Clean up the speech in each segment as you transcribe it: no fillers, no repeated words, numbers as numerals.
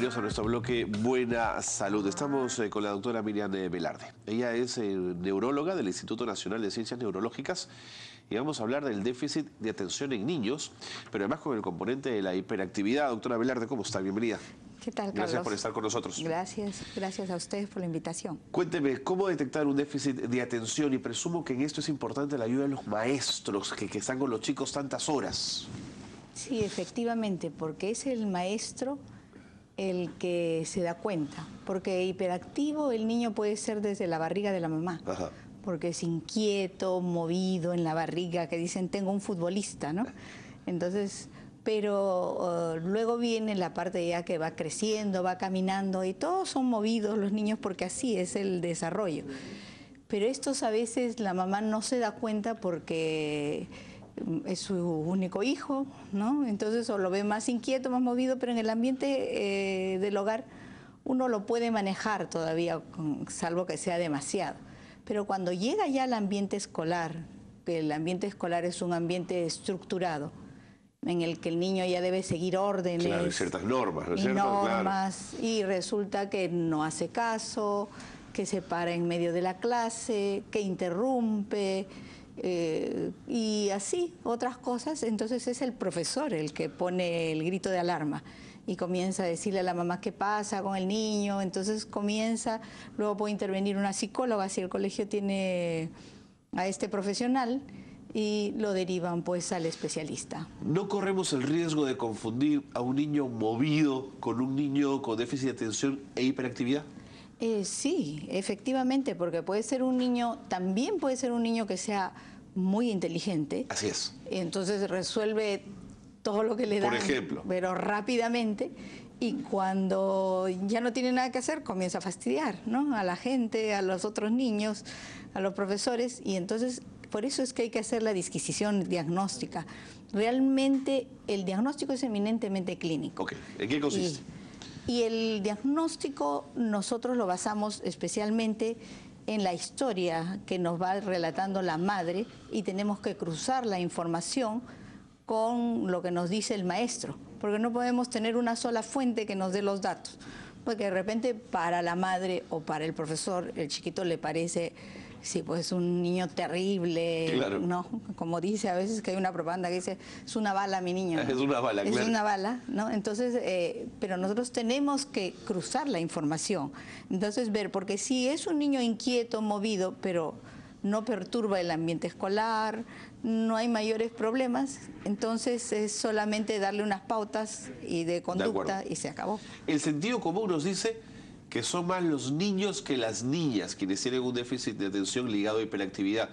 bienvenidos a nuestro bloque Buena Salud. Estamos con la doctora Miriam Velarde. Ella es neuróloga del Instituto Nacional de Ciencias Neurológicas y vamos a hablar del déficit de atención en niños, pero además con el componente de la hiperactividad. Doctora Velarde, ¿cómo está? Bienvenida. ¿Qué tal, Carlos? Gracias por estar con nosotros. Gracias a ustedes por la invitación. Cuénteme, ¿cómo detectar un déficit de atención? Y presumo que en esto es importante la ayuda de los maestros que están con los chicos tantas horas. Sí, efectivamente, porque es el maestro el que se da cuenta. Porque hiperactivo el niño puede ser desde la barriga de la mamá. Ajá. Porque es inquieto, movido en la barriga, que dicen, tengo un futbolista, ¿no? Entonces, pero luego viene la parte ya que va creciendo, va caminando, y todos son movidos los niños porque así es el desarrollo. Pero estos a veces la mamá no se da cuenta porque es su único hijo, ¿no? Entonces o lo ve más inquieto, más movido, pero en el ambiente del hogar uno lo puede manejar todavía, salvo que sea demasiado. Pero cuando llega ya al ambiente escolar, que el ambiente escolar es un ambiente estructurado, en el que el niño ya debe seguir órdenes. Claro, hay ciertas normas, ¿no es cierto? Normas, claro. Y resulta que no hace caso, que se para en medio de la clase, que interrumpe, y así, otras cosas. Entonces es el profesor el que pone el grito de alarma y comienza a decirle a la mamá qué pasa con el niño. Entonces comienza, luego puede intervenir una psicóloga si el colegio tiene a este profesional, y lo derivan pues al especialista. ¿No corremos el riesgo de confundir a un niño movido con un niño con déficit de atención e hiperactividad? Sí, efectivamente, porque puede ser un niño, también puede ser un niño que sea muy inteligente. Así es. Entonces resuelve todo lo que le dan, por ejemplo, pero rápidamente, y cuando ya no tiene nada que hacer comienza a fastidiar, ¿no? A la gente, a los otros niños, a los profesores, y entonces por eso es que hay que hacer la disquisición diagnóstica. Realmente el diagnóstico es eminentemente clínico. Ok, ¿en qué consiste? Y el diagnóstico nosotros lo basamos especialmente en la historia que nos va relatando la madre, y tenemos que cruzar la información con lo que nos dice el maestro, porque no podemos tener una sola fuente que nos dé los datos, porque de repente para la madre o para el profesor el chiquito le parece, sí, pues un niño terrible, claro, ¿no? Como dice a veces, que hay una propaganda que dice, es una bala mi niño, ¿no? Es una bala, es claro. una bala, ¿no? Entonces, pero nosotros tenemos que cruzar la información, entonces ver, porque si es un niño inquieto, movido, pero no perturba el ambiente escolar, no hay mayores problemas, entonces es solamente darle unas pautas y de conducta y se acabó. El sentido común nos dice que son más los niños que las niñas quienes tienen un déficit de atención ligado a hiperactividad.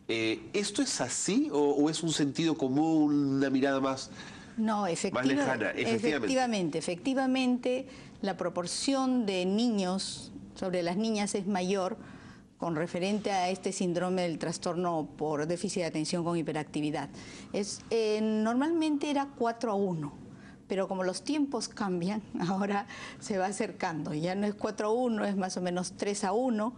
¿Esto es así o es un sentido común, una mirada más, no, más lejana? Efectivamente, la proporción de niños sobre las niñas es mayor con referente a este síndrome del trastorno por déficit de atención con hiperactividad. Normalmente era 4:1. Pero como los tiempos cambian, ahora se va acercando. Ya no es 4:1, es más o menos 3:1,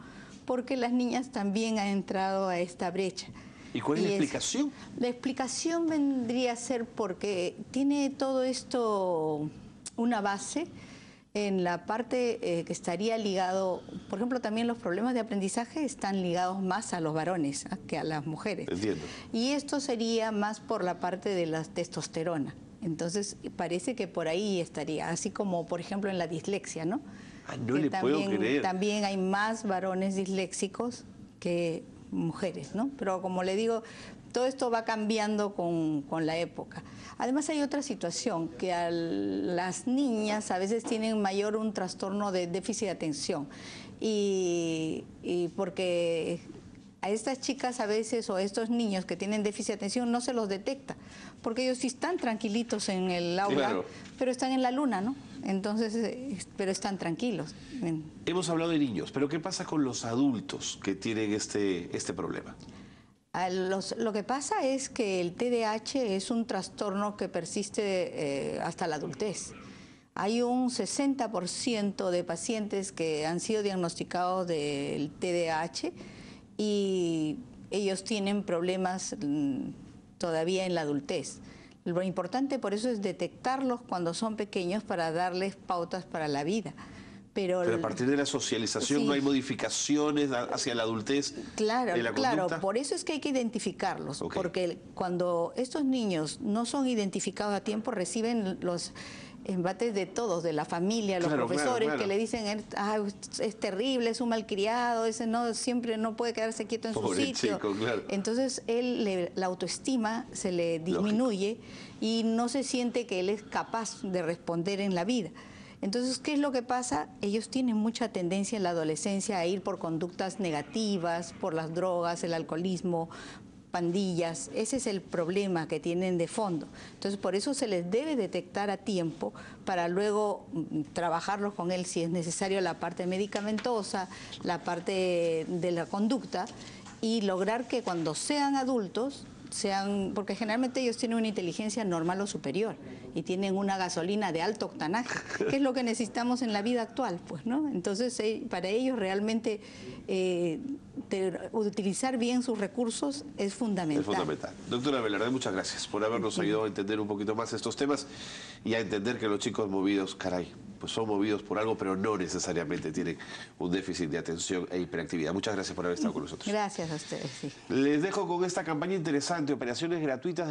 porque las niñas también han entrado a esta brecha. ¿Y cuál es la explicación? La explicación vendría a ser porque tiene todo esto una base en la parte que estaría ligado, por ejemplo, también los problemas de aprendizaje están ligados más a los varones que a las mujeres. Entiendo. Y esto sería más por la parte de la testosterona. Entonces parece que por ahí estaría, así como por ejemplo en la dislexia, ¿no? No le puedo creer. También hay más varones disléxicos que mujeres, ¿no? Pero como le digo, todo esto va cambiando con la época. Además hay otra situación, que a las niñas a veces tienen mayor un trastorno de déficit de atención, y porque a estas chicas a veces, o a estos niños que tienen déficit de atención, no se los detecta, porque ellos sí están tranquilitos en el aula, claro, pero están en la luna, ¿no? Entonces, pero están tranquilos. Hemos hablado de niños, pero ¿qué pasa con los adultos que tienen este problema? Lo que pasa es que el TDAH es un trastorno que persiste hasta la adultez. Hay un 60% de pacientes que han sido diagnosticados del TDAH y ellos tienen problemas todavía en la adultez. Lo importante por eso es detectarlos cuando son pequeños para darles pautas para la vida. Pero a partir de la socialización no hay modificaciones hacia la adultez claro, en la conducta. Por eso es que hay que identificarlos, Okay. porque cuando estos niños no son identificados a tiempo, reciben los embates de todos, de la familia, los profesores, que le dicen, es terrible, es un malcriado, ese no, siempre no puede quedarse quieto en su sitio. Chico, claro. Entonces la autoestima se le disminuye y no se siente que él es capaz de responder en la vida. Entonces, ¿qué es lo que pasa? Ellos tienen mucha tendencia en la adolescencia a ir por conductas negativas, por las drogas, el alcoholismo, pandillas. Ese es el problema que tienen de fondo. Entonces, por eso se les debe detectar a tiempo para luego trabajarlos con él si es necesario la parte medicamentosa, la parte de la conducta y lograr que cuando sean adultos porque generalmente ellos tienen una inteligencia normal o superior y tienen una gasolina de alto octanaje, que es lo que necesitamos en la vida actual, pues, ¿no? Entonces, para ellos realmente utilizar bien sus recursos es fundamental. Es fundamental. Doctora Velarde, muchas gracias por habernos ayudado a entender un poquito más estos temas y a entender que los chicos movidos, caray, pues son movidos por algo, pero no necesariamente tienen un déficit de atención e hiperactividad. Muchas gracias por haber estado con nosotros. Gracias a ustedes. Sí. Les dejo con esta campaña interesante, operaciones gratuitas